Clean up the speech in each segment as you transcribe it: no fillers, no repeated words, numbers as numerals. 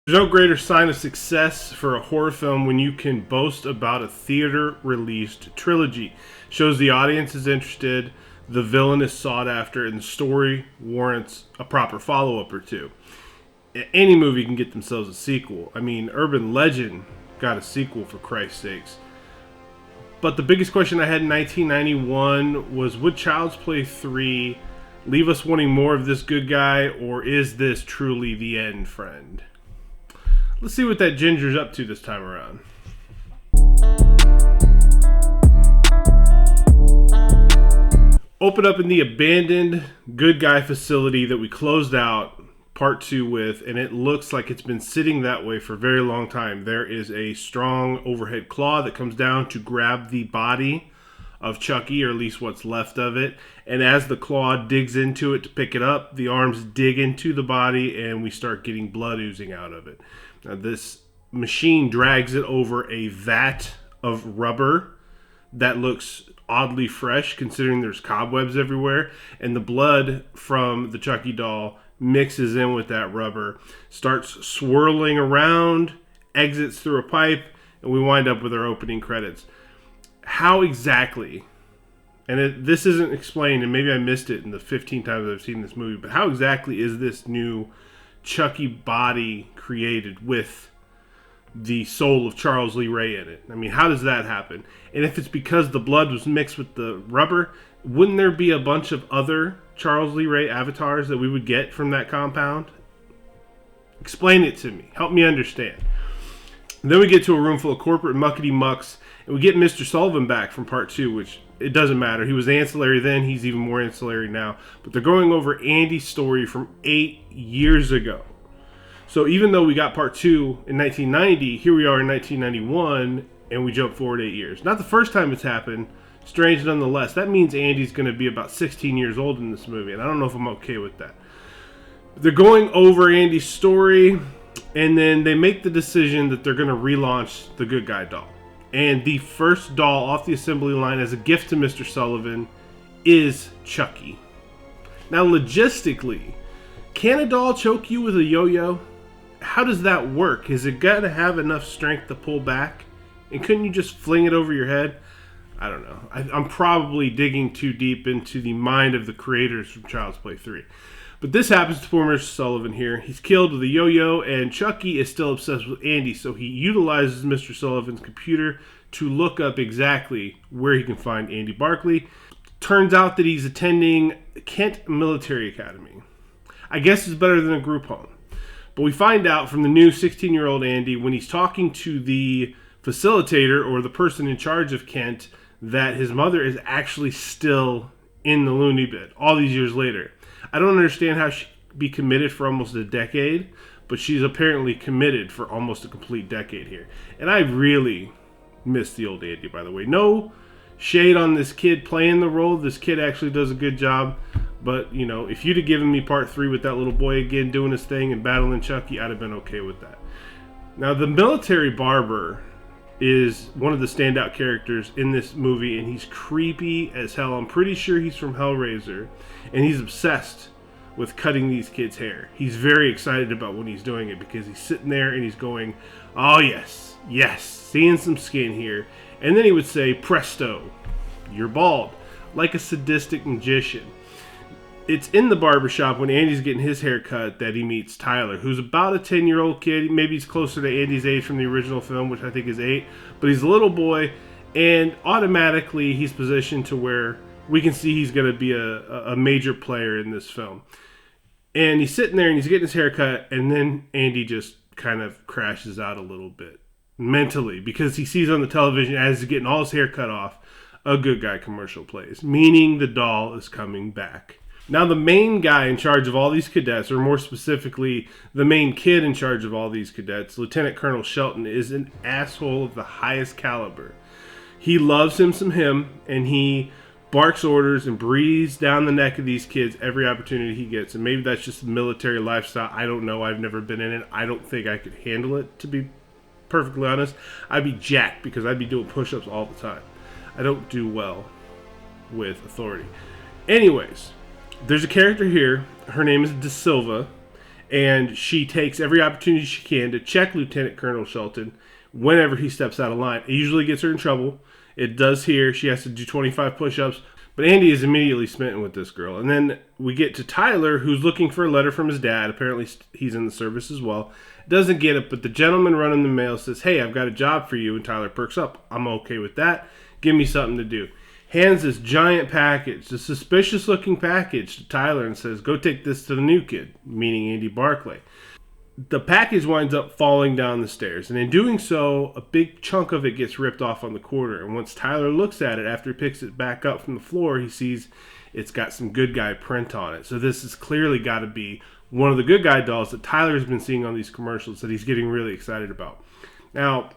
There's no greater sign of success for a horror film when you can boast about a theater-released trilogy. Shows the audience is interested, the villain is sought after, and the story warrants a proper follow-up or two. Any movie can get themselves a sequel. I mean, Urban Legend got a sequel, for Christ's sakes. But the biggest question I had in 1991 was, would Child's Play 3 leave us wanting more of this good guy, or is this truly the end, friend? Let's see what that ginger's up to this time around. Open up in the abandoned good guy facility that we closed out part 2 with, and it looks like it's been sitting that way for a very long time. There is a strong overhead claw that comes down to grab the body of Chucky, or at least what's left of it. And as the claw digs into it to pick it up, the arms dig into the body and we start getting blood oozing out of it. Now, this machine drags it over a vat of rubber that looks oddly fresh considering there's cobwebs everywhere, and the blood from the Chucky doll mixes in with that rubber, starts swirling around, exits through a pipe, and we wind up with our opening credits. How exactly, and this isn't explained, and maybe I missed it in the 15 times I've seen this movie, but how exactly is this new Chucky body created with the soul of Charles Lee Ray in it? I mean, how does that happen? And if it's because the blood was mixed with the rubber, wouldn't there be a bunch of other Charles Lee Ray avatars that we would get from that compound? Explain it to me. Help me understand. And then we get to a room full of corporate muckety mucks, and we get Mr. Sullivan back from part 2, which it doesn't matter. He was ancillary then. He's even more ancillary now. But they're going over Andy's story from 8 years ago. So even though we got part 2 in 1990, here we are in 1991, and we jump forward 8 years. Not the first time it's happened. Strange nonetheless. That means Andy's going to be about 16 years old in this movie, and I don't know if I'm okay with that. They're going over Andy's story, and then they make the decision that they're going to relaunch the Good Guy doll. And the first doll off the assembly line as a gift to Mr. Sullivan is Chucky. Now, logistically, can a doll choke you with a yo-yo? How does that work? Is it got to have enough strength to pull back? And couldn't you just fling it over your head? I don't know. I'm probably digging too deep into the mind of the creators from Child's Play 3. But this happens to poor Mr. Sullivan here. He's killed with a yo-yo, and Chucky is still obsessed with Andy, so he utilizes Mr. Sullivan's computer to look up exactly where he can find Andy Barkley. Turns out that he's attending Kent Military Academy. I guess it's better than a group home. But we find out from the new 16-year-old Andy, when he's talking to the facilitator or the person in charge of Kent, that his mother is actually still in the loony bin all these years later. I don't understand how she could be committed for almost a decade, but she's apparently committed for almost a complete decade here. And I really miss the old Andy, by the way. No shade on this kid playing the role. This kid actually does a good job. But, you know, if you'd have given me part 3 with that little boy again doing his thing and battling Chucky, I'd have been okay with that. Now, the military barber is one of the standout characters in this movie, and he's creepy as hell. I'm pretty sure he's from Hellraiser, and he's obsessed with cutting these kids' hair. He's very excited about when he's doing it because he's sitting there and he's going, oh yes, yes, seeing some skin here. And then he would say, presto, you're bald, like a sadistic magician. It's in the barbershop when Andy's getting his hair cut that he meets Tyler, who's about a 10-year-old kid. Maybe he's closer to Andy's age from the original film, which I think is 8. But he's a little boy, and automatically he's positioned to where we can see he's going to be a major player in this film. And he's sitting there and he's getting his hair cut, and then Andy just kind of crashes out a little bit mentally because he sees on the television as he's getting all his hair cut off, a Good Guy commercial plays, meaning the doll is coming back. Now, the main guy in charge of all these cadets, or more specifically, the main kid in charge of all these cadets, Lieutenant Colonel Shelton, is an asshole of the highest caliber. He loves him some him, and he barks orders and breathes down the neck of these kids every opportunity he gets. And maybe that's just the military lifestyle. I don't know. I've never been in it. I don't think I could handle it, to be perfectly honest. I'd be jacked because I'd be doing push-ups all the time. I don't do well with authority. Anyways, there's a character here. Her name is De Silva, And she takes every opportunity she can to check Lieutenant Colonel Shelton whenever he steps out of line. It usually gets her in trouble. It does here. She has to do 25 push-ups. But Andy is immediately smitten with this girl. And then we get to Tyler, who's looking for a letter from his dad. Apparently he's in the service as well. Doesn't get it, but the gentleman running the mail says, hey, I've got a job for you. And Tyler perks up. I'm okay with that. Give me something to do. Hands this giant package, the suspicious-looking package, to Tyler and says, go take this to the new kid, meaning Andy Barclay. The package winds up falling down the stairs, and in doing so, a big chunk of it gets ripped off on the corner. And once Tyler looks at it, after he picks it back up from the floor, he sees it's got some good guy print on it. So this has clearly got to be one of the good guy dolls that Tyler's been seeing on these commercials that he's getting really excited about. Now,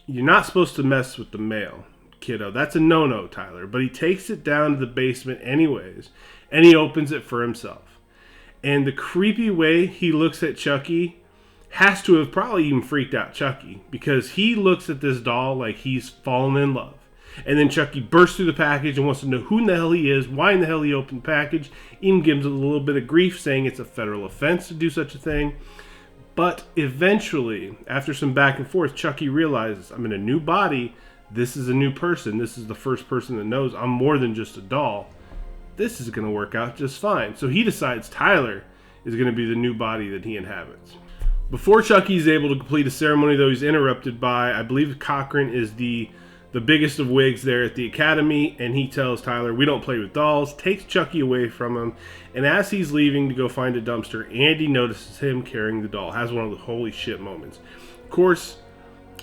you're not supposed to mess with the mail, kiddo. That's a no-no, Tyler. But he takes it down to the basement anyways, and he opens it for himself. And the creepy way he looks at Chucky has to have probably even freaked out Chucky, because he looks at this doll like he's fallen in love. And then Chucky bursts through the package and wants to know who in the hell he is, why in the hell he opened the package, even gives it a little bit of grief, saying it's a federal offense to do such a thing. But eventually, after some back and forth, Chucky realizes, I'm in a new body, this is a new person, this is the first person that knows I'm more than just a doll. This is going to work out just fine. So he decides Tyler is going to be the new body that he inhabits. Before Chucky's able to complete a ceremony, though, he's interrupted by, I believe Cochran is the biggest of wigs there at the academy, and he tells Tyler, we don't play with dolls, takes Chucky away from him, and as he's leaving to go find a dumpster, Andy notices him carrying the doll, has one of the holy shit moments. Of course,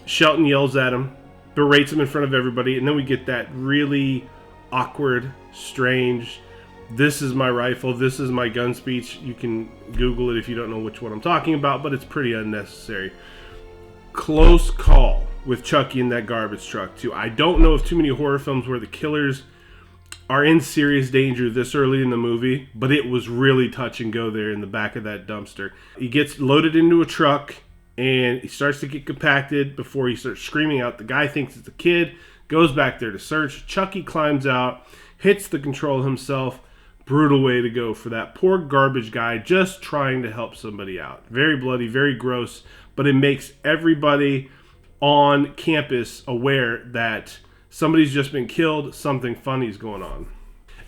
Shelton yells at him, berates him in front of everybody, and then we get that really awkward, strange, this is my rifle, this is my gun speech. You can Google it if you don't know which one I'm talking about, but it's pretty unnecessary. Close call with Chucky in that garbage truck, too. I don't know of too many horror films where the killers are in serious danger this early in the movie, but it was really touch and go there in the back of that dumpster. He gets loaded into a truck, and he starts to get compacted before he starts screaming out. The guy thinks it's a kid, goes back there to search. Chucky climbs out, hits the control himself. Brutal way to go for that poor garbage guy just trying to help somebody out. Very bloody, very gross, but it makes everybody on campus aware that somebody's just been killed, something funny's going on.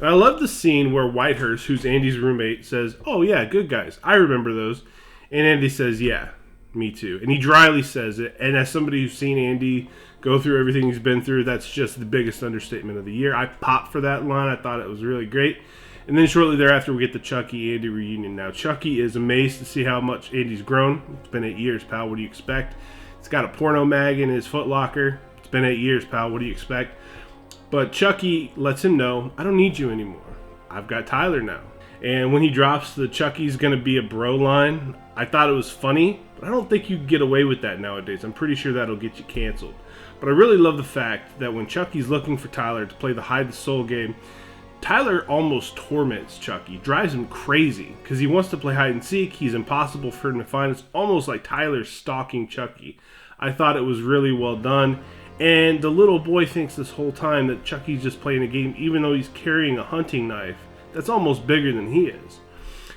And I love the scene where Whitehurst, who's Andy's roommate, says, oh yeah, good guys, I remember those. And Andy says, yeah, me too. And he dryly says it, and as somebody who's seen Andy go through everything he's been through, that's just the biggest understatement of the year. I popped for that line. I thought it was really great. And then shortly thereafter, we get the Chucky-Andy reunion. Now, Chucky is amazed to see how much Andy's grown. It's been 8 years, pal. What do you expect? He's got a porno mag in his footlocker. It's been 8 years, pal. What do you expect? But Chucky lets him know, I don't need you anymore. I've got Tyler now. And when he drops the Chucky's gonna be a bro line, I thought it was funny, but I don't think you get away with that nowadays. I'm pretty sure that'll get you canceled. But I really love the fact that when Chucky's looking for Tyler to play the hide the soul game, Tyler almost torments Chucky, drives him crazy, because he wants to play hide and seek. He's impossible for him to find. It's almost like Tyler's stalking Chucky. I thought it was really well done. And the little boy thinks this whole time that Chucky's just playing a game, even though he's carrying a hunting knife that's almost bigger than he is.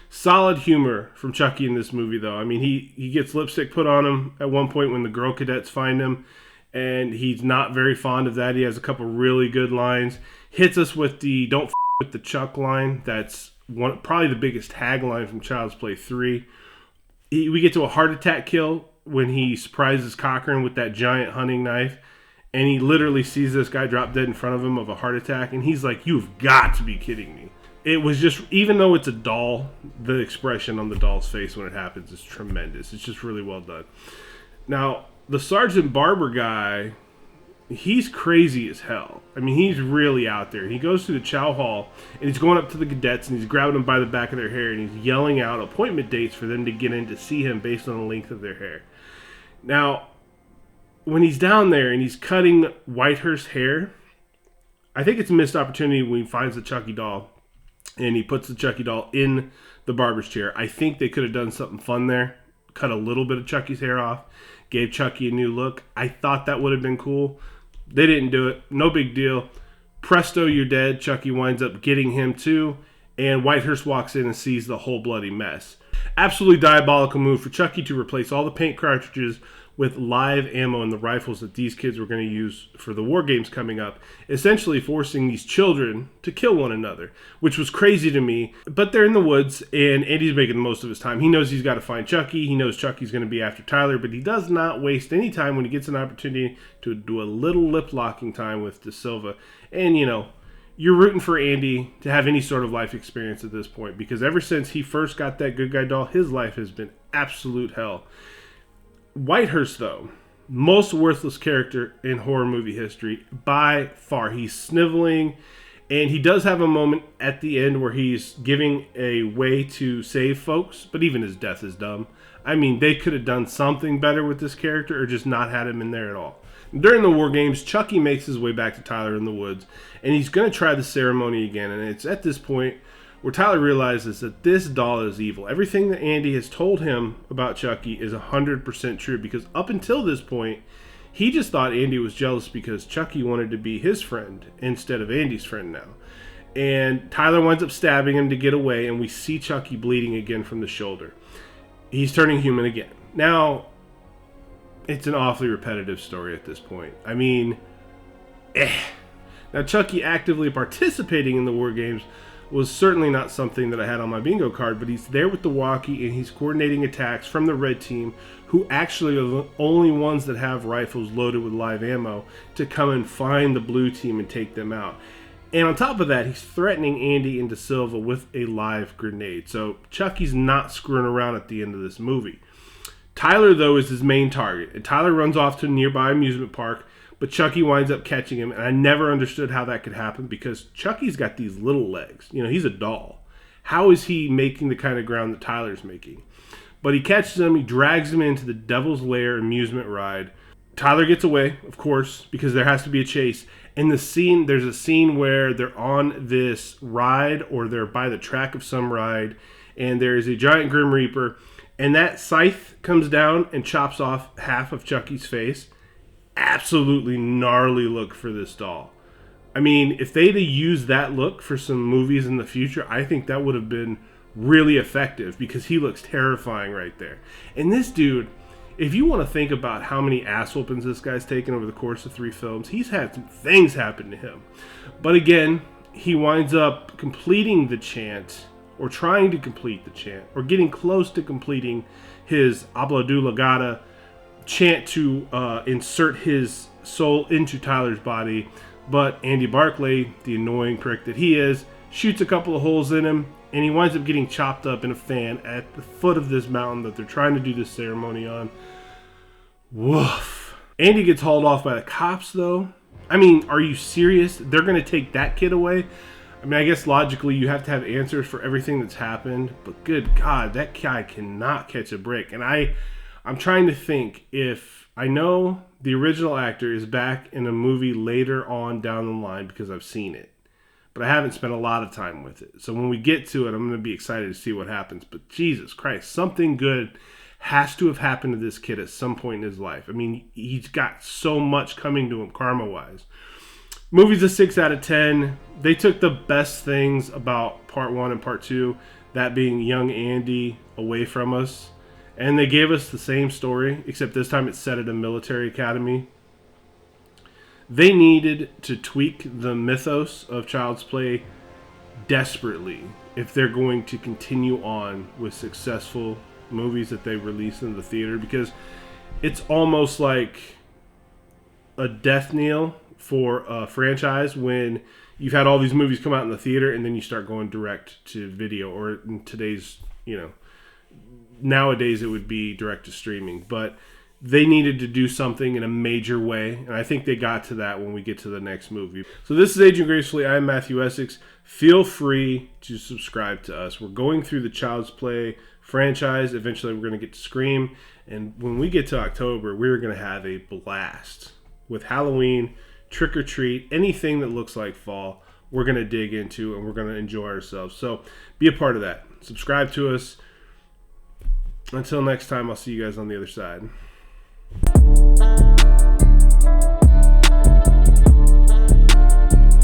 Solid humor from Chucky in this movie, though. I mean, he gets lipstick put on him at one point when the girl cadets find him, and he's not very fond of that. He has a couple really good lines. Hits us with the "Don't f*** with the Chuck" line. That's probably the biggest tagline from Child's Play 3. We get to a heart attack kill when he surprises Cochran with that giant hunting knife, and he literally sees this guy drop dead in front of him of a heart attack, and he's like, you've got to be kidding me. It was just, even though it's a doll, the expression on the doll's face when it happens is tremendous. It's just really well done. Now, the Sergeant Barber guy, he's crazy as hell. I mean, he's really out there. He goes to the chow hall, and he's going up to the cadets, and he's grabbing them by the back of their hair, and he's yelling out appointment dates for them to get in to see him based on the length of their hair. Now, when he's down there and he's cutting Whitehurst's hair, I think it's a missed opportunity when he finds the Chucky doll, and he puts the Chucky doll in the barber's chair. I think they could have done something fun there. Cut a little bit of Chucky's hair off. Gave Chucky a new look. I thought that would have been cool. They didn't do it. No big deal. Presto, you're dead. Chucky winds up getting him too. and Whitehurst walks in and sees the whole bloody mess. Absolutely diabolical move for Chucky to replace all the paint cartridges with live ammo in the rifles that these kids were going to use for the war games coming up, essentially forcing these children to kill one another, which was crazy to me. But they're in the woods, and Andy's making the most of his time. He knows he's got to find Chucky. He knows Chucky's going to be after Tyler, but he does not waste any time when he gets an opportunity to do a little lip-locking time with De Silva. And, you know, you're rooting for Andy to have any sort of life experience at this point, because ever since he first got that good guy doll, his life has been absolute hell. Whitehurst, though, most worthless character in horror movie history by far. He's sniveling, and he does have a moment at the end where he's giving a way to save folks, but even his death is dumb. I mean, they could have done something better with this character or just not had him in there at all. During the war games, Chucky makes his way back to Tyler in the woods, and he's going to try the ceremony again, and it's at this point where Tyler realizes that this doll is evil. Everything that Andy has told him about Chucky is 100% true, because up until this point, he just thought Andy was jealous because Chucky wanted to be his friend instead of Andy's friend now. And Tyler winds up stabbing him to get away, and we see Chucky bleeding again from the shoulder. He's turning human again. Now, it's an awfully repetitive story at this point. I mean, Now, Chucky actively participating in the war games was certainly not something that I had on my bingo card, but he's there with the walkie and he's coordinating attacks from the red team, who actually are the only ones that have rifles loaded with live ammo, to come and find the blue team and take them out. And on top of that, he's threatening Andy and De Silva with a live grenade. So Chucky's not screwing around at the end of this movie. Tyler, though, is his main target, and Tyler runs off to a nearby amusement park, but Chucky winds up catching him, and I never understood how that could happen, because Chucky's got these little legs. You know, he's a doll. How is he making the kind of ground that Tyler's making? But he catches him, he drags him into the Devil's Lair amusement ride. Tyler gets away, of course, because there has to be a chase. In the scene, there's a scene where they're on this ride, or they're by the track of some ride, and there's a giant Grim Reaper, and that scythe comes down and chops off half of Chucky's face. Absolutely gnarly look for this doll. I mean, if they'd have used that look for some movies in the future, I think that would have been really effective, because he looks terrifying right there. And this dude, if you want to think about how many ass whoopings this guy's taken over the course of 3 films, he's had some things happen to him. But again, he winds up completing the chant, or trying to complete the chant, or getting close to completing his Obladu Legata chant to insert his soul into Tyler's body. But Andy Barclay, the annoying prick that he is, shoots a couple of holes in him, and he winds up getting chopped up in a fan at the foot of this mountain that they're trying to do this ceremony on. Woof. Andy gets hauled off by the cops, though. I mean, are you serious? They're going to take that kid away? I mean, I guess logically you have to have answers for everything that's happened, but good God, that guy cannot catch a break. And I'm trying to think, if I know the original actor is back in a movie later on down the line, because I've seen it, but I haven't spent a lot of time with it. So when we get to it, I'm going to be excited to see what happens. But Jesus Christ, something good has to have happened to this kid at some point in his life. I mean, he's got so much coming to him karma-wise. Movie's a 6 out of 10. They took the best things about part 1 and part 2, that being young Andy, away from us. And they gave us the same story, except this time it's set at a military academy. They needed to tweak the mythos of Child's Play desperately if they're going to continue on with successful movies that they release in the theater, because it's almost like a death knell for a franchise when you've had all these movies come out in the theater and then you start going direct to video, or in today's, nowadays it would be direct to streaming. But they needed to do something in a major way, and I think they got to that when we get to the next movie. So this is Agent Gracefully. I'm Matthew Essex. Feel free to subscribe to us. We're going through the Child's Play franchise. Eventually we're going to get to Scream, and when we get to October, we're going to have a blast with Halloween, Trick or Treat, anything that looks like fall, we're going to dig into, and we're going to enjoy ourselves. So be a part of that. Subscribe to us. Until next time, I'll see you guys on the other side.